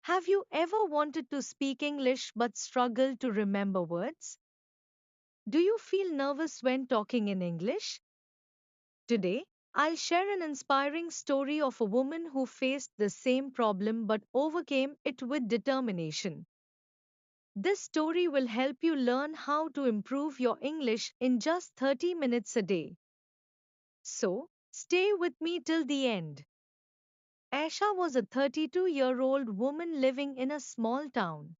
Have you ever wanted to speak English but struggled to remember words? Do you feel nervous when talking in English? Today, I'll share an inspiring story of a woman who faced the same problem but overcame it with determination. This story will help you learn how to improve your English in just 30 minutes a day. So, stay with me till the end. Aisha was a 32-year-old woman living in a small town.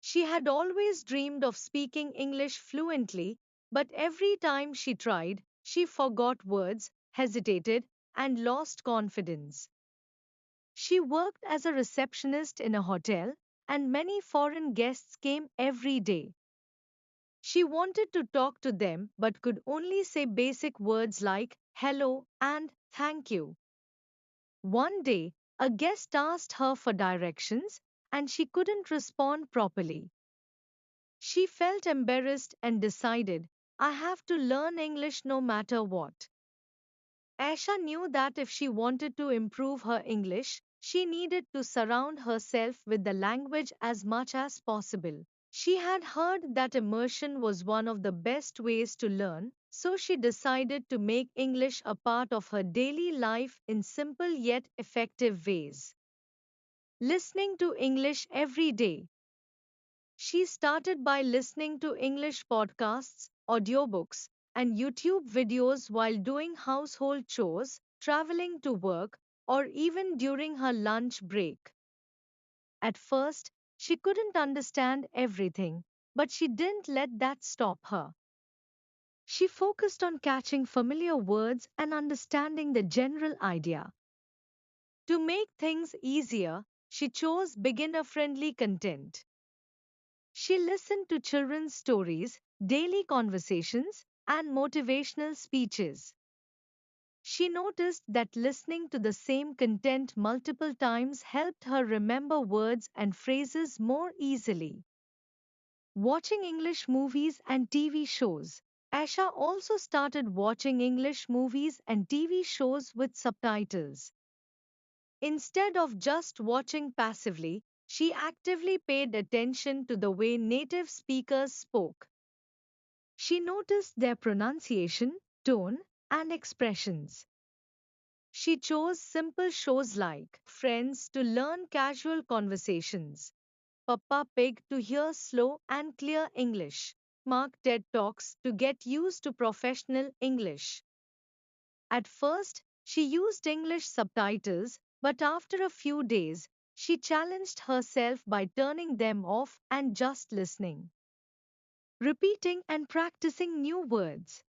She had always dreamed of speaking English fluently, but every time she tried, she forgot words, hesitated, and lost confidence. She worked as a receptionist in a hotel, and many foreign guests came every day. She wanted to talk to them but could only say basic words like hello and thank you. One day, a guest asked her for directions, and she couldn't respond properly. She felt embarrassed and decided, I have to learn English no matter what. Asha knew that if she wanted to improve her English, she needed to surround herself with the language as much as possible. She had heard that immersion was one of the best ways to learn, so she decided to make English a part of her daily life in simple yet effective ways. Listening to English every day. She started by listening to English podcasts, audiobooks, and YouTube videos while doing household chores, traveling to work, or even during her lunch break. At first, she couldn't understand everything, but she didn't let that stop her. She focused on catching familiar words and understanding the general idea. To make things easier, she chose beginner friendly content. She listened to children's stories, daily conversations, and motivational speeches. She noticed that listening to the same content multiple times helped her remember words and phrases more easily. Watching English movies and TV shows. Asha also started watching English movies and TV shows with subtitles. Instead of just watching passively, she actively paid attention to the way native speakers spoke. She noticed their pronunciation, tone, and expressions. She chose simple shows like Friends to learn casual conversations, Peppa Pig to hear slow and clear English, Mark TED Talks to get used to professional English. At first, she used English subtitles, but after a few days, she challenged herself by turning them off and just listening, repeating and practicing new words.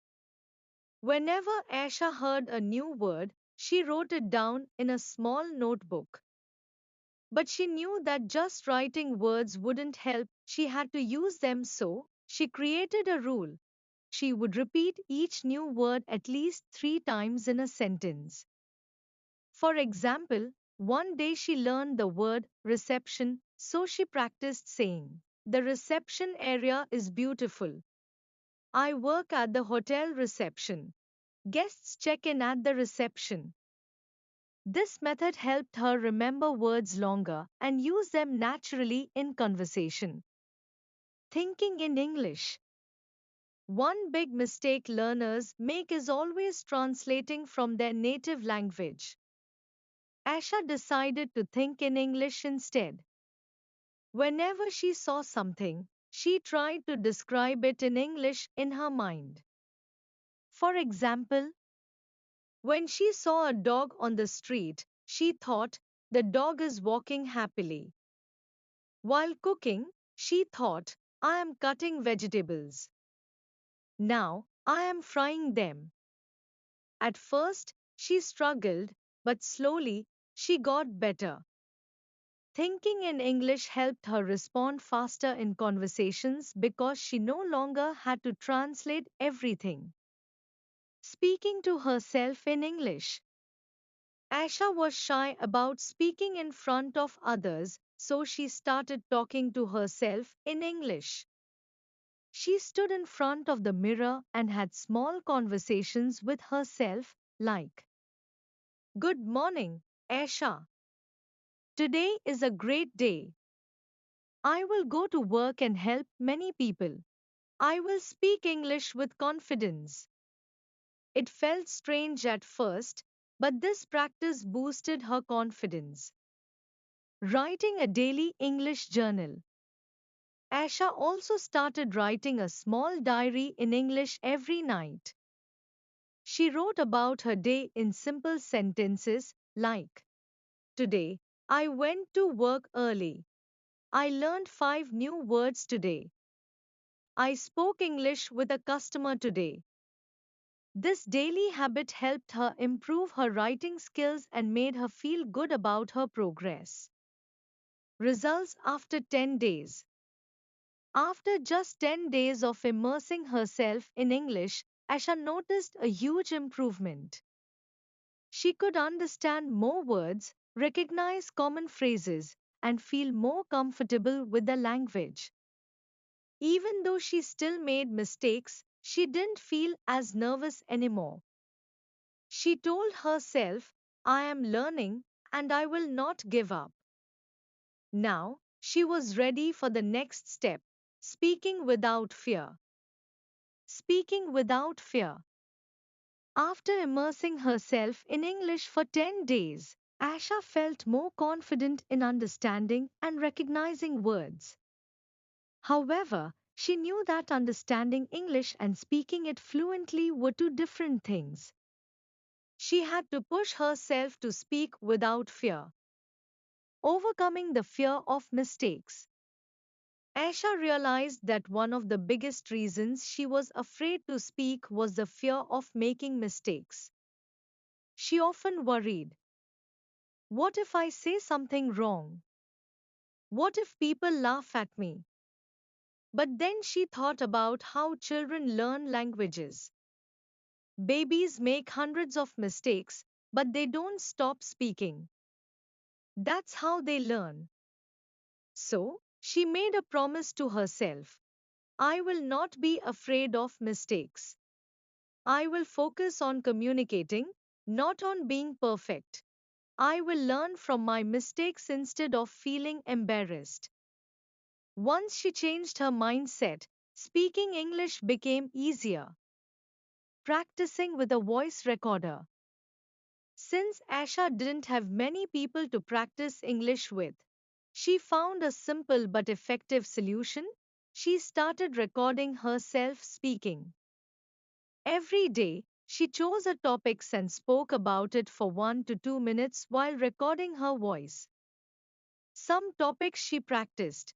Whenever Asha heard a new word, she wrote it down in a small notebook. But she knew that just writing words wouldn't help, she had to use them, so she created a rule. She would repeat each new word at least 3 times in a sentence. For example, one day she learned the word reception, so she practiced saying, the reception area is beautiful. I work at the hotel reception. Guests check in at the reception. This method helped her remember words longer and use them naturally in conversation. Thinking in English. One big mistake learners make is always translating from their native language. Asha decided to think in English instead. Whenever she saw something, she tried to describe it in English in her mind. For example, when she saw a dog on the street, she thought, the dog is walking happily. While cooking, she thought, I am cutting vegetables. Now, I am frying them. At first, she struggled, but slowly, she got better. Thinking in English helped her respond faster in conversations because she no longer had to translate everything. Speaking to herself in English. Asha was shy about speaking in front of others, so she started talking to herself in English. She stood in front of the mirror and had small conversations with herself, like, Good morning, Asha. Today is a great day. I will go to work and help many people. I will speak English with confidence. It felt strange at first, but this practice boosted her confidence. Writing a daily English journal. Asha also started writing a small diary in English every night. She wrote about her day in simple sentences like, Today, I went to work early. I learned 5 new words today. I spoke English with a customer today. This daily habit helped her improve her writing skills and made her feel good about her progress. Results after 10 days. After just 10 days of immersing herself in English, Asha noticed a huge improvement. She could understand more words, recognize common phrases, and feel more comfortable with the language. Even though she still made mistakes, she didn't feel as nervous anymore. She told herself, I am learning and I will not give up. Now, she was ready for the next step, speaking without fear. Speaking without fear. After immersing herself in English for 10 days, Asha felt more confident in understanding and recognizing words. However, she knew that understanding English and speaking it fluently were two different things. She had to push herself to speak without fear. Overcoming the fear of mistakes. Asha realized that one of the biggest reasons she was afraid to speak was the fear of making mistakes. She often worried, what if I say something wrong? What if people laugh at me? But then she thought about how children learn languages. Babies make hundreds of mistakes, but they don't stop speaking. That's how they learn. So, she made a promise to herself. I will not be afraid of mistakes. I will focus on communicating, not on being perfect. I will learn from my mistakes instead of feeling embarrassed. Once she changed her mindset, speaking English became easier. Practicing with a voice recorder. Since Asha didn't have many people to practice English with, she found a simple but effective solution. She started recording herself speaking. Every day, she chose a topic and spoke about it for 1 to 2 minutes while recording her voice. Some topics she practiced.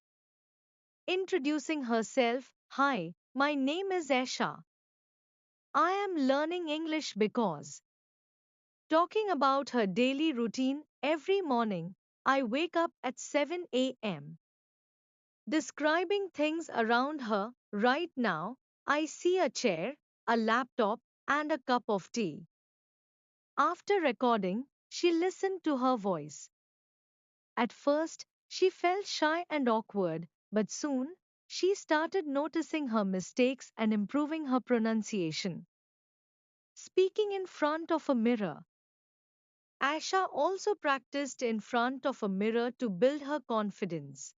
Introducing herself, Hi, my name is Asha. I am learning English because. Talking about her daily routine every morning, I wake up at 7 a.m. Describing things around her, right now, I see a chair, a laptop, and a cup of tea. After recording, she listened to her voice. At first, she felt shy and awkward, but soon, she started noticing her mistakes and improving her pronunciation. Speaking in front of a mirror. Asha also practiced in front of a mirror to build her confidence.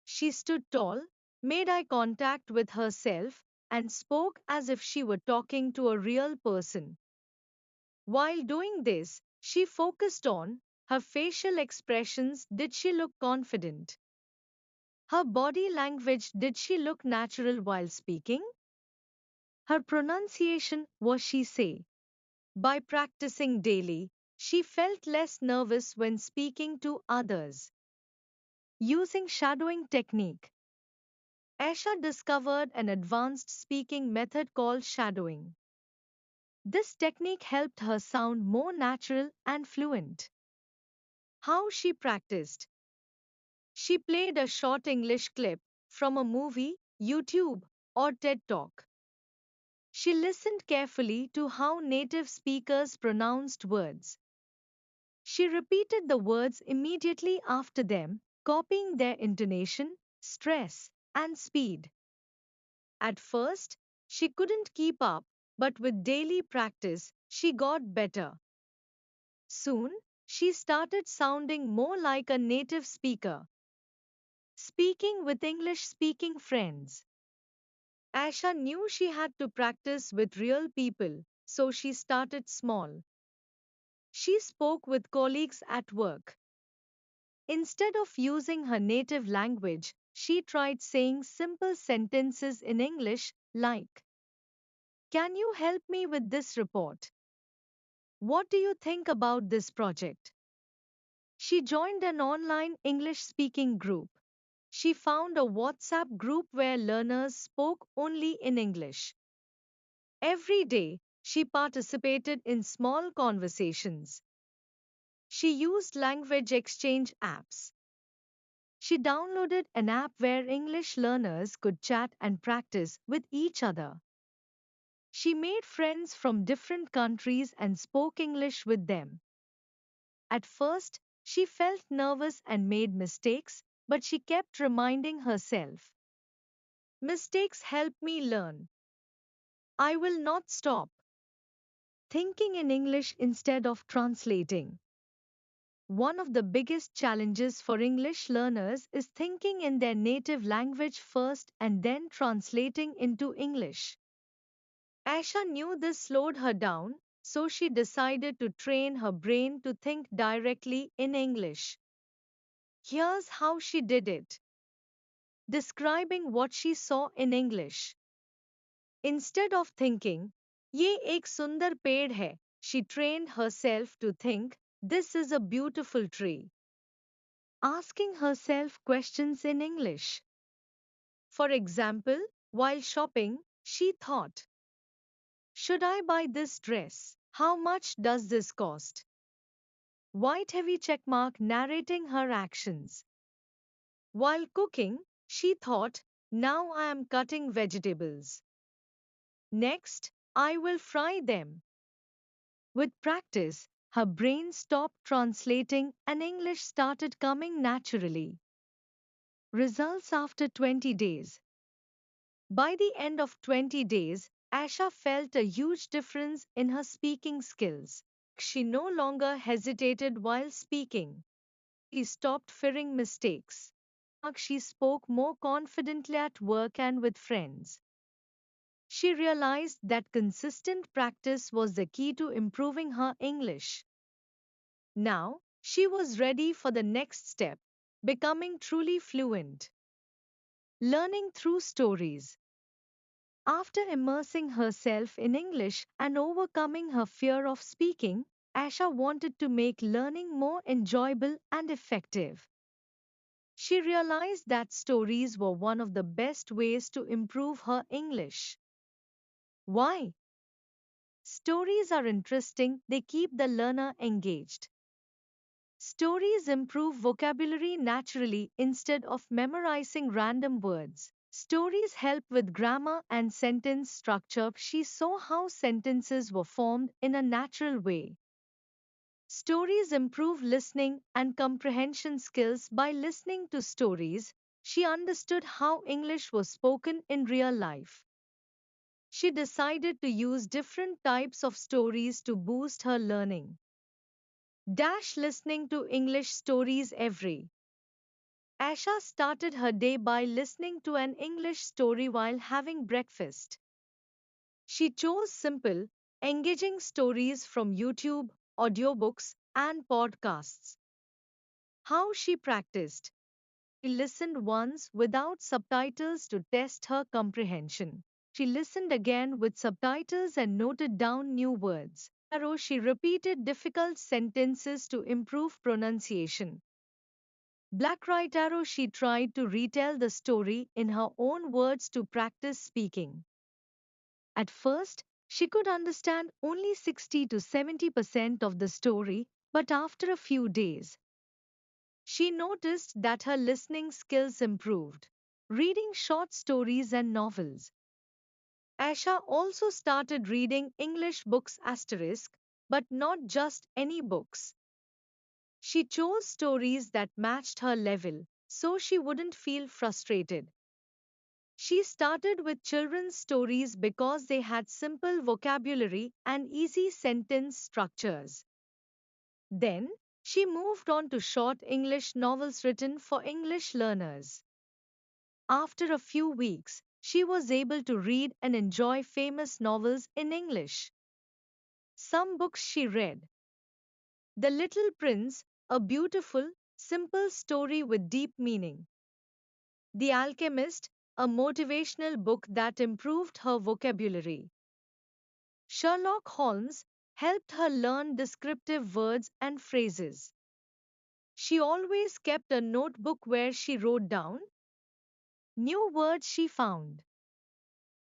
She stood tall, made eye contact with herself, and spoke as if she were talking to a real person. While doing this, she focused on her facial expressions. Did she look confident? Her body language. Did she look natural while speaking? Her pronunciation. Was she say? By practicing daily, she felt less nervous when speaking to others. Using shadowing technique. Asha discovered an advanced speaking method called shadowing. This technique helped her sound more natural and fluent. How she practiced. She played a short English clip from a movie, YouTube, or TED Talk. She listened carefully to how native speakers pronounced words. She repeated the words immediately after them, copying their intonation, stress, and speed. At first, she couldn't keep up, but with daily practice, she got better. Soon, She started sounding more like a native speaker, speaking with English speaking friends. Asha knew she had to practice with real people, so she started small. She spoke with colleagues at work. Instead of using her native language, she tried saying simple sentences in English, like, "Can you help me with this report? What do you think about this project?" She joined an online English speaking group. She found a WhatsApp group where learners spoke only in English. Every day, she participated in small conversations. She used language exchange apps. She downloaded an app where English learners could chat and practice with each other. She made friends from different countries and spoke English with them. At first, she felt nervous and made mistakes, but she kept reminding herself, "Mistakes help me learn. I will not stop." Thinking in English instead of translating. One of the biggest challenges for English learners is thinking in their native language first and then translating into English. Asha knew this slowed her down, so she decided to train her brain to think directly in English. Here's how she did it. Describing what she saw in English. Instead of thinking, "Ye ek sundar ped hai," she trained herself to think, "This is a beautiful tree." Asking herself questions in English. For example, while shopping, she thought, "Should I buy this dress? How much does this cost?" White heavy checkmark narrating her actions. While cooking, she thought, "Now I am cutting vegetables. Next, I will fry them." With practice, her brain stopped translating and English started coming naturally. Results after 20 days. By the end of 20 days, Asha felt a huge difference in her speaking skills. She no longer hesitated while speaking. She stopped fearing mistakes. She spoke more confidently at work and with friends. She realized that consistent practice was the key to improving her English. Now, she was ready for the next step, becoming truly fluent. Learning through stories. After immersing herself in English and overcoming her fear of speaking, Asha wanted to make learning more enjoyable and effective. She realized that stories were one of the best ways to improve her English. Why? Stories are interesting, they keep the learner engaged. Stories improve vocabulary naturally instead of memorizing random words. Stories help with grammar and sentence structure. She saw how sentences were formed in a natural way. Stories improve listening and comprehension skills. By listening to stories, she understood how English was spoken in real life. She decided to use different types of stories to boost her learning. Listening to English stories every. Asha started her day by listening to an English story while having breakfast. She chose simple, engaging stories from YouTube, audiobooks, and podcasts. How she practiced. She listened once without subtitles to test her comprehension. She listened again with subtitles and noted down new words. She repeated difficult sentences to improve pronunciation. Black Right Arrow, she tried to retell the story in her own words to practice speaking. At first, she could understand only 60 to 70% of the story, but after a few days, she noticed that her listening skills improved. Reading short stories and novels. Asha also started reading English books asterisk, but not just any books. She chose stories that matched her level, so she wouldn't feel frustrated. She started with children's stories because they had simple vocabulary and easy sentence structures. Then, She moved on to short English novels written for English learners. After a few weeks, she was able to read and enjoy famous novels in English. Some books she read: The Little Prince, a beautiful, simple story with deep meaning. The Alchemist, a motivational book that improved her vocabulary. Sherlock Holmes helped her learn descriptive words and phrases. She always kept a notebook where she wrote down new words she found,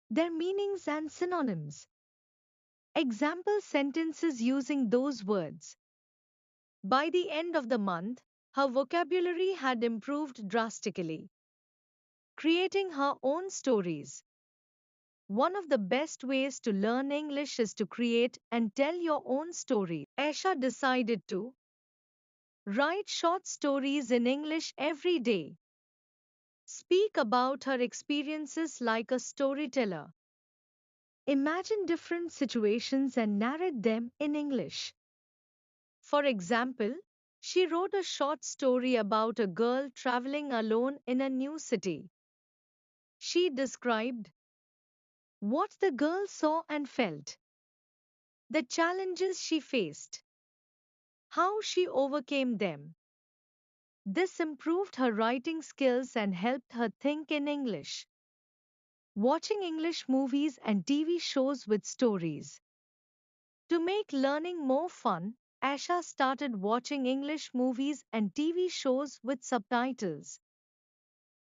their meanings and synonyms, example sentences using those words. By the end of the month, her vocabulary had improved drastically, creating her own stories. One of the best ways to learn English is to create and tell your own story. Aisha decided to write short stories in English every day, speak about her experiences like a storyteller, imagine different situations and narrate them in English. For example, she wrote a short story about a girl traveling alone in a new city. She described what the girl saw and felt, the challenges she faced, how she overcame them. This improved her writing skills and helped her think in English. Watching English movies and TV shows with stories. To make learning more fun, Asha started watching English movies and TV shows with subtitles.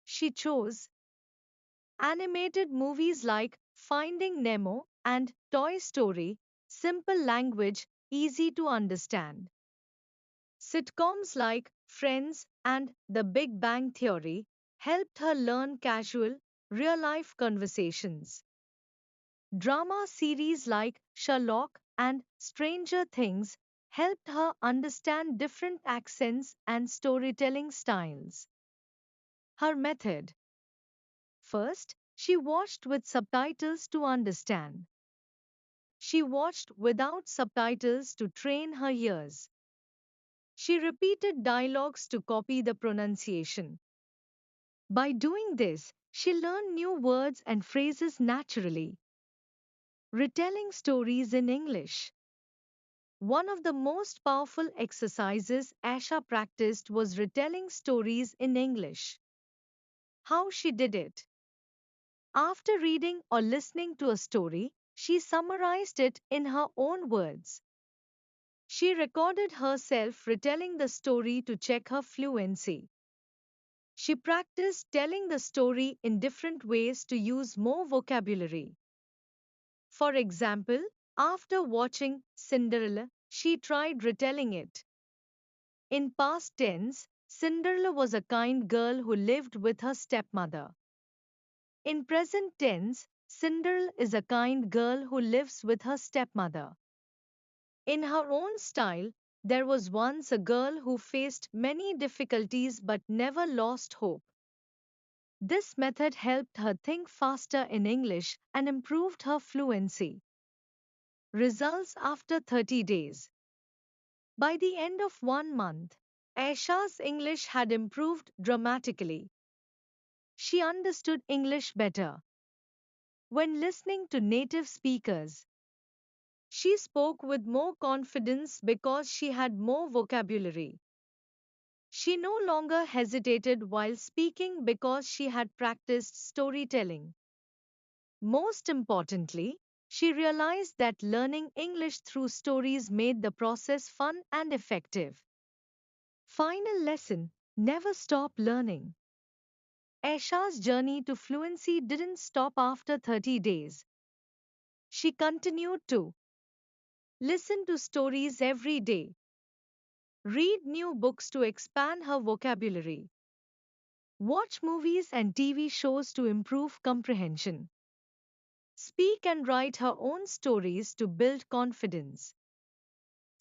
She chose animated movies like Finding Nemo and Toy Story, simple language, easy to understand. Sitcoms like Friends and The Big Bang Theory helped her learn casual, real life conversations. Drama series like Sherlock and Stranger Things helped her understand different accents and storytelling styles. Her method: first, she watched with subtitles to understand. She watched without subtitles to train her ears. She repeated dialogues to copy the pronunciation. By doing this, she learned new words and phrases naturally. Retelling stories in English. One of the most powerful exercises Asha practiced was retelling stories in English. How she did it: after reading or listening to a story, she summarized it in her own words. She recorded herself retelling the story to check her fluency. She practiced telling the story in different ways to use more vocabulary. For example, after watching Cinderella, she tried retelling it. In past tense, Cinderella was a kind girl who lived with her stepmother. In present tense, Cinderella is a kind girl who lives with her stepmother. In her own style, there was once a girl who faced many difficulties but never lost hope. This method helped her think faster in English and improved her fluency. Results after 30 days. By the end of 1 month, Aisha's English had improved dramatically. She understood English better. When listening to native speakers, she spoke with more confidence because she had more vocabulary. She no longer hesitated while speaking because she had practiced storytelling. Most importantly, she realized that learning English through stories made the process fun and effective. Final lesson: never stop learning. Aisha's journey to fluency didn't stop after 30 days. She continued to listen to stories every day, read new books to expand her vocabulary, watch movies and TV shows to improve comprehension, speak and write her own stories to build confidence.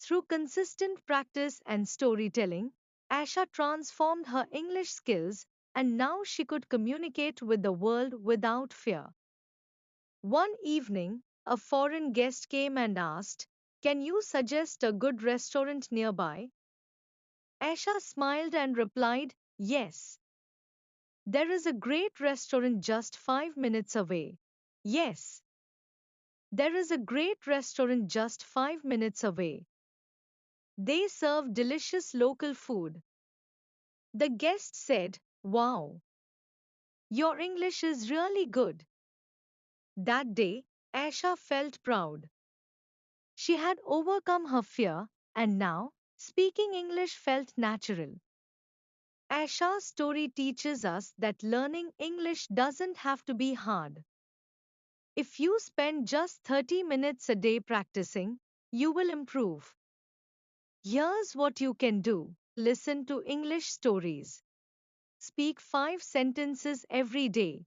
Through consistent practice and storytelling, Asha transformed her English skills, and now she could communicate with the world without fear. One evening, a foreign guest came and asked, "Can you suggest a good restaurant nearby?" Aisha smiled and replied, yes. There is a great restaurant just 5 minutes away. Yes. There is a great restaurant just 5 minutes away. They serve delicious local food. The guest said, wow, your English is really good. That day, Aisha felt proud. She had overcome her fear, and now, speaking English felt natural. Aisha's story teaches us that learning English doesn't have to be hard. If you spend just 30 minutes a day practicing, you will improve. Here's what you can do: listen to English stories, speak 5 sentences every day,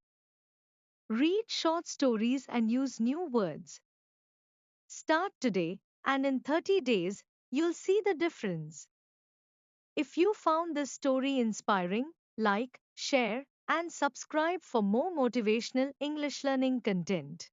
read short stories and use new words. Start today, and in 30 days, you'll see the difference. If you found this story inspiring, like, share, and subscribe for more motivational English learning content.